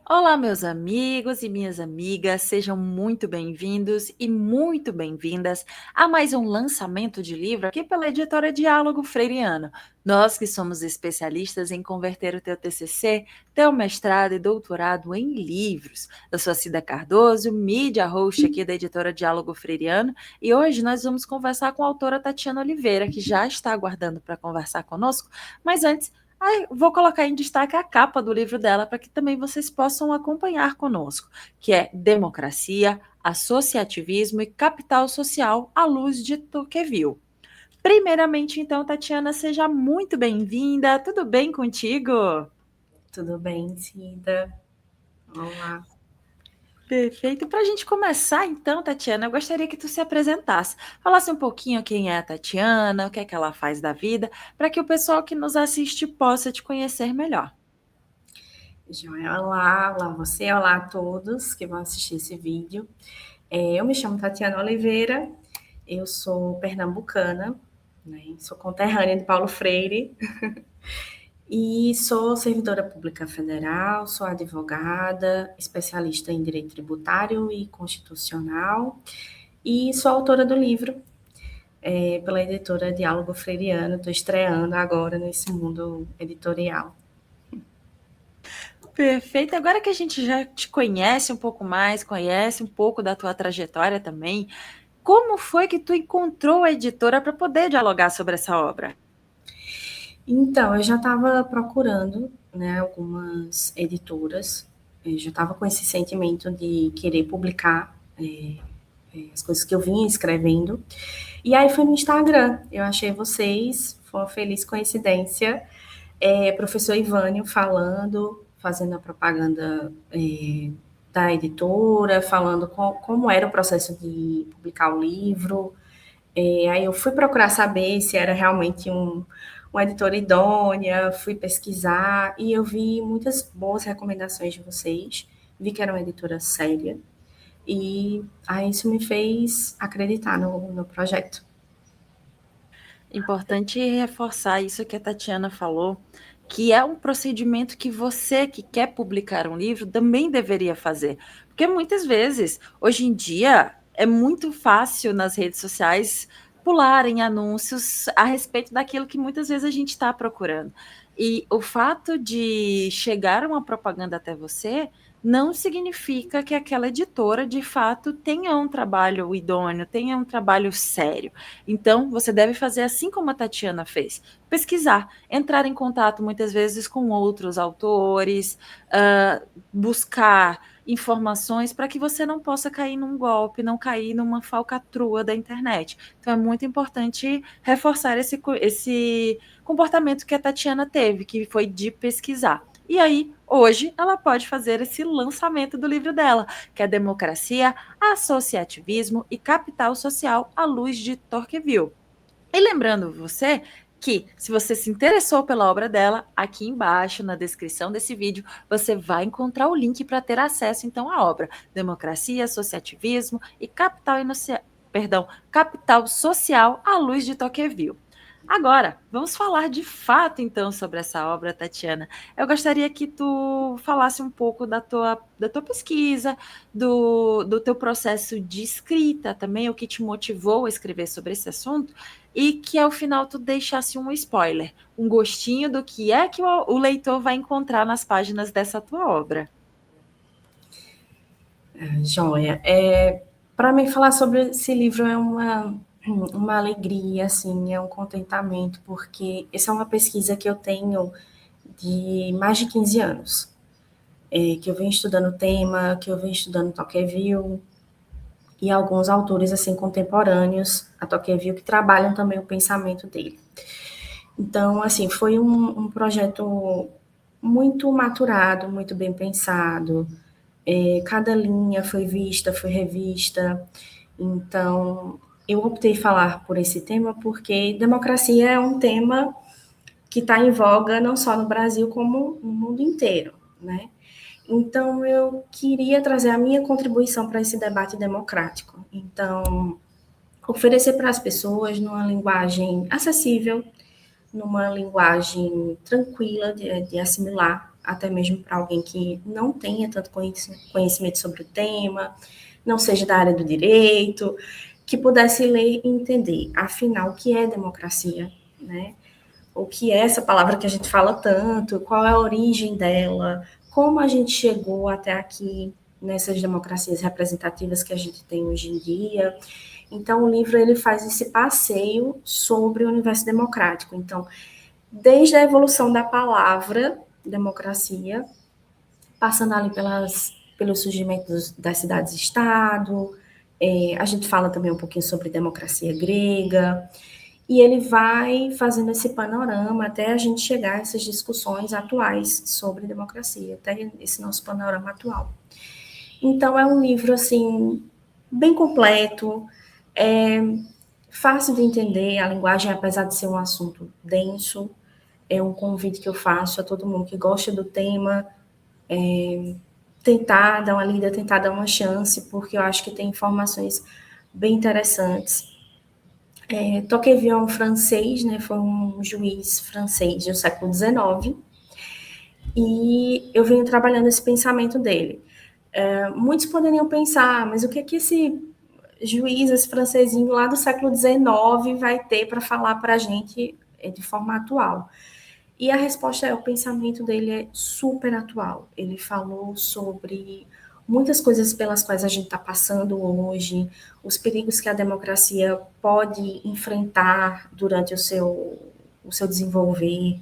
Olá, meus amigos e minhas amigas, sejam muito bem-vindos e muito bem-vindas a mais um lançamento de livro aqui pela editora Diálogo Freiriano. Nós que somos especialistas em converter o teu TCC, teu mestrado e doutorado em livros. Eu sou a Cida Cardoso, mídia host aqui da editora Diálogo Freiriano, e hoje nós vamos conversar com a autora Tatiana Oliveira, que já está aguardando para conversar conosco, mas antes vou colocar em destaque a capa do livro dela para que também vocês possam acompanhar conosco, que é Democracia, Associativismo e Capital Social à luz de Tocqueville. Primeiramente, então, Tatiana, seja muito bem-vinda. Tudo bem contigo? Tudo bem, Cida? Olá. Perfeito. Para a gente começar, então, Tatiana, eu gostaria que tu se apresentasse. Falasse um pouquinho quem é a Tatiana, o que é que ela faz da vida, para que o pessoal que nos assiste possa te conhecer melhor. Joia, olá você, olá a todos que vão assistir esse vídeo. Eu me chamo Tatiana Oliveira, eu sou pernambucana, né? Sou conterrânea de Paulo Freire e sou servidora pública federal, sou advogada, especialista em direito tributário e constitucional e sou autora do livro pela editora Diálogo Freiriano. Estou estreando agora nesse mundo editorial. Perfeito. Agora que a gente já te conhece um pouco mais, conhece um pouco da tua trajetória também, como foi que tu encontrou a editora para poder dialogar sobre essa obra? Então, eu já estava procurando, né, algumas editoras, eu já estava com esse sentimento de querer publicar as coisas que eu vinha escrevendo. E aí foi no Instagram, eu achei vocês, foi uma feliz coincidência, professor Ivânio falando, fazendo a propaganda da editora, falando como era o processo de publicar o livro. Aí eu fui procurar saber se era realmente uma editora idônea, fui pesquisar e eu vi muitas boas recomendações de vocês, vi que era uma editora séria e aí isso me fez acreditar no projeto. Importante reforçar isso que a Tatiana falou, que é um procedimento que você que quer publicar um livro também deveria fazer. Porque muitas vezes, hoje em dia, é muito fácil nas redes sociais pularem anúncios a respeito daquilo que muitas vezes a gente está procurando. E o fato de chegar uma propaganda até você não significa que aquela editora de fato tenha um trabalho idôneo, tenha um trabalho sério. Então, você deve fazer assim como a Tatiana fez: pesquisar, entrar em contato muitas vezes com outros autores, buscar informações para que você não possa cair num golpe, não cair numa falcatrua da internet. Então, é muito importante reforçar esse comportamento que a Tatiana teve, que foi de pesquisar. E aí, hoje, ela pode fazer esse lançamento do livro dela, que é Democracia, Associativismo e Capital Social à luz de Tocqueville. E lembrando você que, se você se interessou pela obra dela, aqui embaixo na descrição desse vídeo, você vai encontrar o link para ter acesso então à obra Democracia, Associativismo e Capital Social à luz de Tocqueville. Agora, vamos falar de fato então sobre essa obra, Tatiana. Eu gostaria que tu falasse um pouco da tua pesquisa, do teu processo de escrita também, o que te motivou a escrever sobre esse assunto, e que ao final tu deixasse um spoiler, um gostinho do que é que o leitor vai encontrar nas páginas dessa tua obra. Joia. Para mim, falar sobre esse livro é uma alegria, assim, é um contentamento, porque essa é uma pesquisa que eu tenho de mais de 15 anos, que eu venho estudando o tema, que eu venho estudando Tocqueville e alguns autores assim contemporâneos a Tocqueville que trabalham também o pensamento dele. Então, assim, foi um projeto muito maturado, muito bem pensado. Cada linha foi vista, foi revista. Então, eu optei falar por esse tema porque democracia é um tema que está em voga não só no Brasil, como no mundo inteiro, né? Então, eu queria trazer a minha contribuição para esse debate democrático. Então, oferecer para as pessoas numa linguagem acessível, numa linguagem tranquila de assimilar, até mesmo para alguém que não tenha tanto conhecimento sobre o tema, não seja da área do direito, que pudesse ler e entender, afinal, o que é democracia, né? O que é essa palavra que a gente fala tanto, qual é a origem dela, como a gente chegou até aqui nessas democracias representativas que a gente tem hoje em dia. Então, o livro ele faz esse passeio sobre o universo democrático. Então, desde a evolução da palavra democracia, passando ali pelo surgimento das cidades-estado, a gente fala também um pouquinho sobre democracia grega, e ele vai fazendo esse panorama até a gente chegar a essas discussões atuais sobre democracia, até esse nosso panorama atual. Então, é um livro, assim, bem completo, é fácil de entender, a linguagem, apesar de ser um assunto denso, é um convite que eu faço a todo mundo que gosta do tema, tentar dar uma lida, tentar dar uma chance, porque eu acho que tem informações bem interessantes. Tocqueville é um francês, né, foi um juiz francês do século XIX, e eu venho trabalhando esse pensamento dele. Muitos poderiam pensar, mas o que é que esse juiz, esse francesinho lá do século XIX vai ter para falar para a gente de forma atual? E a resposta é, o pensamento dele é super atual. Ele falou sobre muitas coisas pelas quais a gente está passando hoje, os perigos que a democracia pode enfrentar durante o seu desenvolver.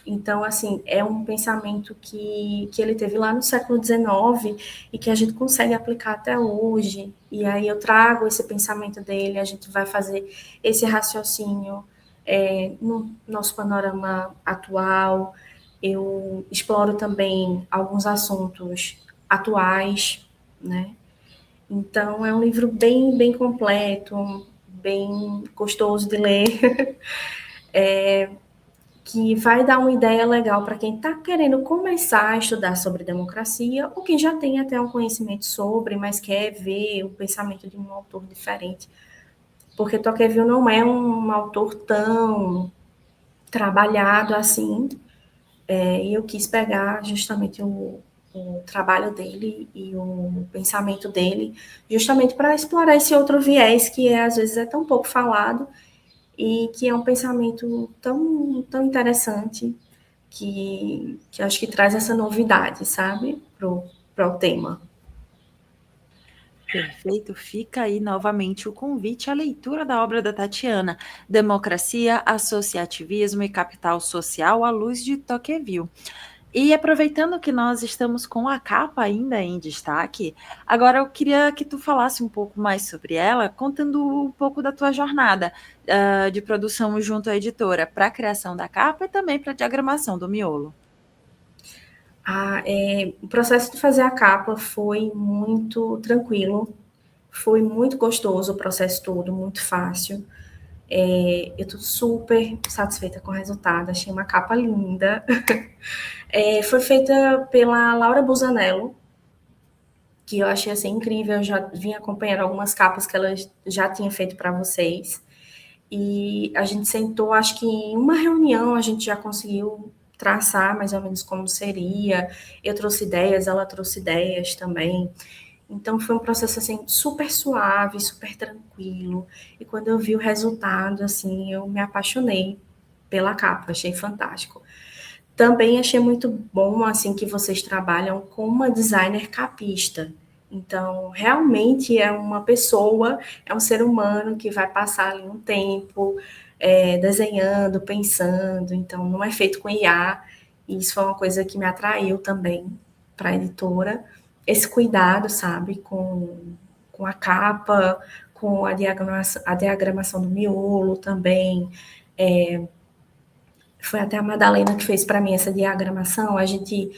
Então, assim, é um pensamento que ele teve lá no século XIX e que a gente consegue aplicar até hoje. E aí eu trago esse pensamento dele, a gente vai fazer esse raciocínio no nosso panorama atual. Eu exploro também alguns assuntos atuais, né? Então, é um livro bem, bem completo, bem gostoso de ler. Que vai dar uma ideia legal para quem está querendo começar a estudar sobre democracia ou quem já tem até um conhecimento sobre, mas quer ver o pensamento de um autor diferente. Porque Tocqueville não é um autor tão trabalhado assim, e eu quis pegar justamente o trabalho dele e o pensamento dele, justamente para explorar esse outro viés que às vezes é tão pouco falado e que é um pensamento tão, tão interessante que acho que traz essa novidade, sabe, para o tema. Perfeito, fica aí novamente o convite à leitura da obra da Tatiana, Democracia, Associativismo e Capital Social à luz de Tocqueville. E aproveitando que nós estamos com a capa ainda em destaque, agora eu queria que tu falasse um pouco mais sobre ela, contando um pouco da tua jornada de produção junto à editora para a criação da capa e também para a diagramação do miolo. O processo de fazer a capa foi muito tranquilo, foi muito gostoso o processo todo, muito fácil. Eu estou super satisfeita com o resultado, achei uma capa linda. Foi feita pela Laura Busanello, que eu achei assim incrível, eu já vim acompanhando algumas capas que ela já tinha feito para vocês. E a gente sentou, acho que em uma reunião a gente já conseguiu traçar mais ou menos como seria. Eu trouxe ideias, ela trouxe ideias também. Então foi um processo assim super suave, super tranquilo. E quando eu vi o resultado, assim, eu me apaixonei pela capa, achei fantástico. Também achei muito bom assim que vocês trabalham com uma designer capista. Então, realmente é uma pessoa, é um ser humano que vai passar ali um tempo desenhando, pensando. Então, não é feito com IA. E isso foi uma coisa que me atraiu também para a editora. Esse cuidado, sabe, com a capa, com a diagramação do miolo também. Foi até a Madalena que fez para mim essa diagramação. A gente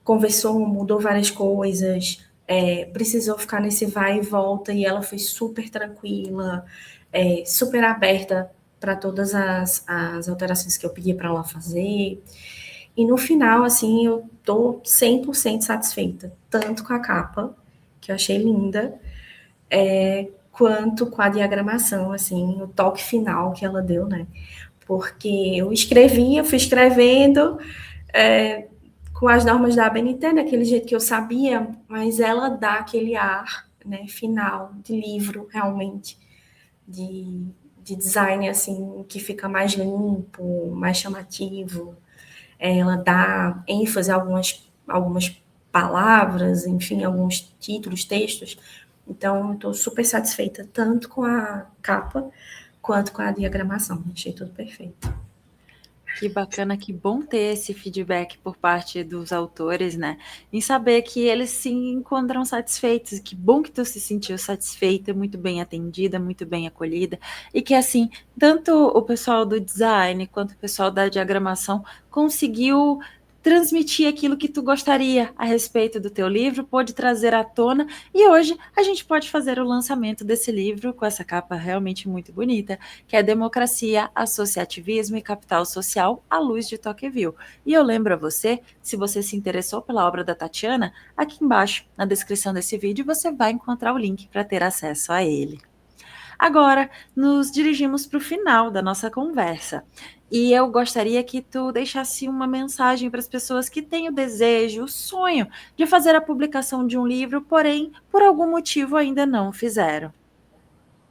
conversou, mudou várias coisas, precisou ficar nesse vai e volta, e ela foi super tranquila, super aberta para todas as alterações que eu pedi para ela fazer. E no final, assim, eu tô 100% satisfeita, tanto com a capa, que eu achei linda, quanto com a diagramação, assim, o toque final que ela deu, né? Porque eu fui escrevendo, com as normas da ABNT, daquele jeito que eu sabia, mas ela dá aquele ar, né, final de livro, realmente, de, de design, assim, que fica mais limpo, mais chamativo. Ela dá ênfase a algumas palavras, enfim, alguns títulos, textos. Então, estou super satisfeita, tanto com a capa quanto com a diagramação. Achei tudo perfeito. Que bacana, que bom ter esse feedback por parte dos autores, né? Em saber que eles se encontram satisfeitos. Que bom que tu se sentiu satisfeita, muito bem atendida, muito bem acolhida. E que, assim, tanto o pessoal do design quanto o pessoal da diagramação conseguiu transmitir aquilo que tu gostaria a respeito do teu livro, pôde trazer à tona. E hoje a gente pode fazer o lançamento desse livro com essa capa realmente muito bonita, que é Democracia, Associativismo e Capital Social à luz de Tocqueville. E eu lembro a você, se você se interessou pela obra da Tatiana, aqui embaixo, na descrição desse vídeo, você vai encontrar o link para ter acesso a ele. Agora, nos dirigimos para o final da nossa conversa. E eu gostaria que tu deixasse uma mensagem para as pessoas que têm o desejo, o sonho de fazer a publicação de um livro, porém, por algum motivo ainda não fizeram.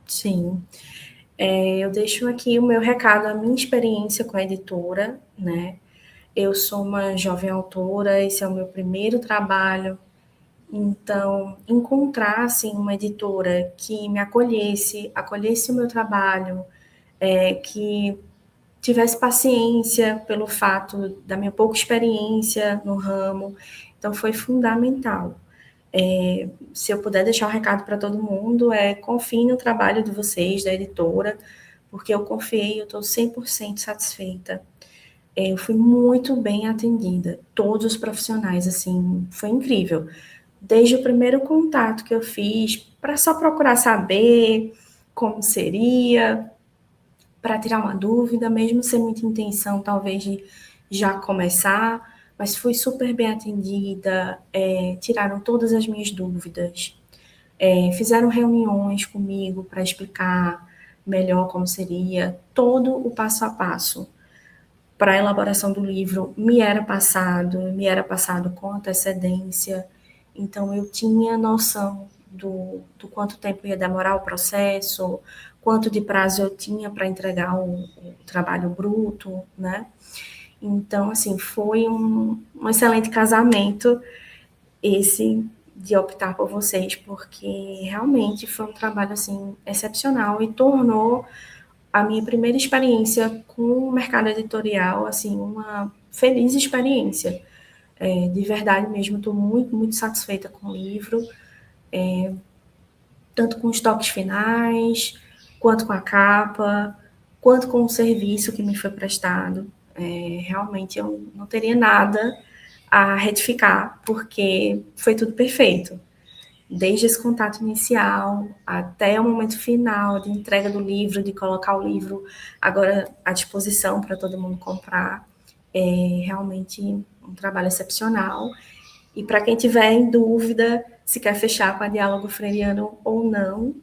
Sim. Eu deixo aqui o meu recado, a minha experiência com a editora, né? Eu sou uma jovem autora, esse é o meu primeiro trabalho, então encontrar assim uma editora que me acolhesse o meu trabalho, que tivesse paciência pelo fato da minha pouca experiência no ramo, então foi fundamental. Se eu puder deixar um recado para todo mundo, confie no trabalho de vocês, da editora, porque eu confiei, eu estou 100% satisfeita. Eu fui muito bem atendida, todos os profissionais, assim, foi incrível. Desde o primeiro contato que eu fiz, para só procurar saber como seria, para tirar uma dúvida, mesmo sem muita intenção, talvez, de já começar, mas fui super bem atendida, tiraram todas as minhas dúvidas, fizeram reuniões comigo para explicar melhor como seria, todo o passo a passo para a elaboração do livro me era passado com antecedência, então eu tinha noção do quanto tempo ia demorar o processo, quanto de prazo eu tinha para entregar o trabalho bruto, né? Então, assim, foi um excelente casamento esse de optar por vocês, porque realmente foi um trabalho, assim, excepcional e tornou a minha primeira experiência com o mercado editorial, assim, uma feliz experiência. De verdade mesmo, estou muito, muito satisfeita com o livro, tanto com os toques finais, quanto com a capa, quanto com o serviço que me foi prestado. Realmente eu não teria nada a retificar, porque foi tudo perfeito. Desde esse contato inicial até o momento final de entrega do livro, de colocar o livro agora à disposição para todo mundo comprar, é realmente um trabalho excepcional. E para quem tiver em dúvida se quer fechar com a Diálogo Freiriano ou não,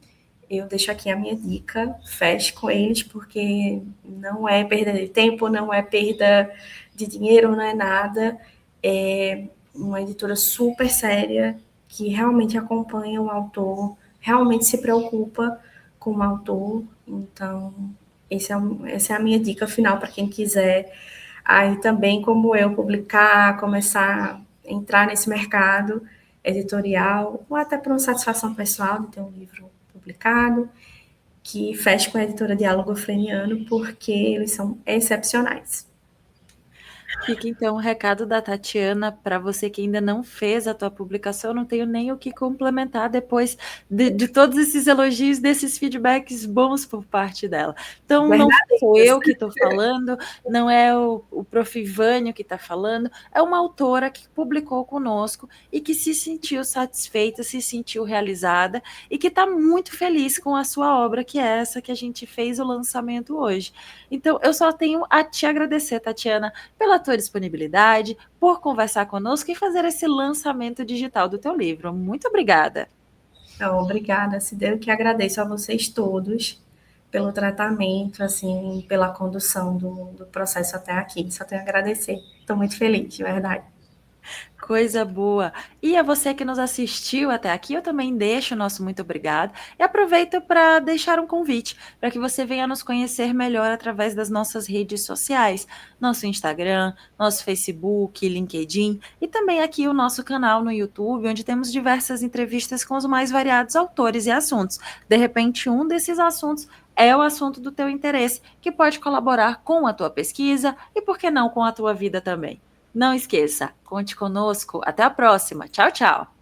eu deixo aqui a minha dica, feche com eles, porque não é perda de tempo, não é perda de dinheiro, não é nada. É uma editora super séria, que realmente acompanha o autor, realmente se preocupa com o autor. Então, essa é a minha dica final para quem quiser. Aí também, como eu, publicar, começar a entrar nesse mercado editorial, ou até por uma satisfação pessoal de ter um livro publicado, que feche com a editora Diálogo Freniano, porque eles são excepcionais. Fica então o recado da Tatiana para você que ainda não fez a tua publicação. Eu não tenho nem o que complementar depois de todos esses elogios, desses feedbacks bons por parte dela. Então, não sou eu que estou falando, não é o Prof. Ivânio que está falando, é uma autora que publicou conosco e que se sentiu satisfeita, se sentiu realizada e que está muito feliz com a sua obra, que é essa que a gente fez o lançamento hoje. Então, eu só tenho a te agradecer, Tatiana, pela tua disponibilidade, por conversar conosco e fazer esse lançamento digital do teu livro. Muito obrigada. Obrigada, Cida. Eu que agradeço a vocês todos pelo tratamento, assim, pela condução do processo até aqui. Só tenho a agradecer. Estou muito feliz, de verdade. Coisa boa. E a você que nos assistiu até aqui, eu também deixo o nosso muito obrigado e aproveito para deixar um convite para que você venha nos conhecer melhor através das nossas redes sociais, nosso Instagram, nosso Facebook, LinkedIn e também aqui o nosso canal no YouTube, onde temos diversas entrevistas com os mais variados autores e assuntos. De repente, um desses assuntos é o assunto do teu interesse, que pode colaborar com a tua pesquisa e, por que não, com a tua vida também. Não esqueça, conte conosco. Até a próxima. Tchau, tchau.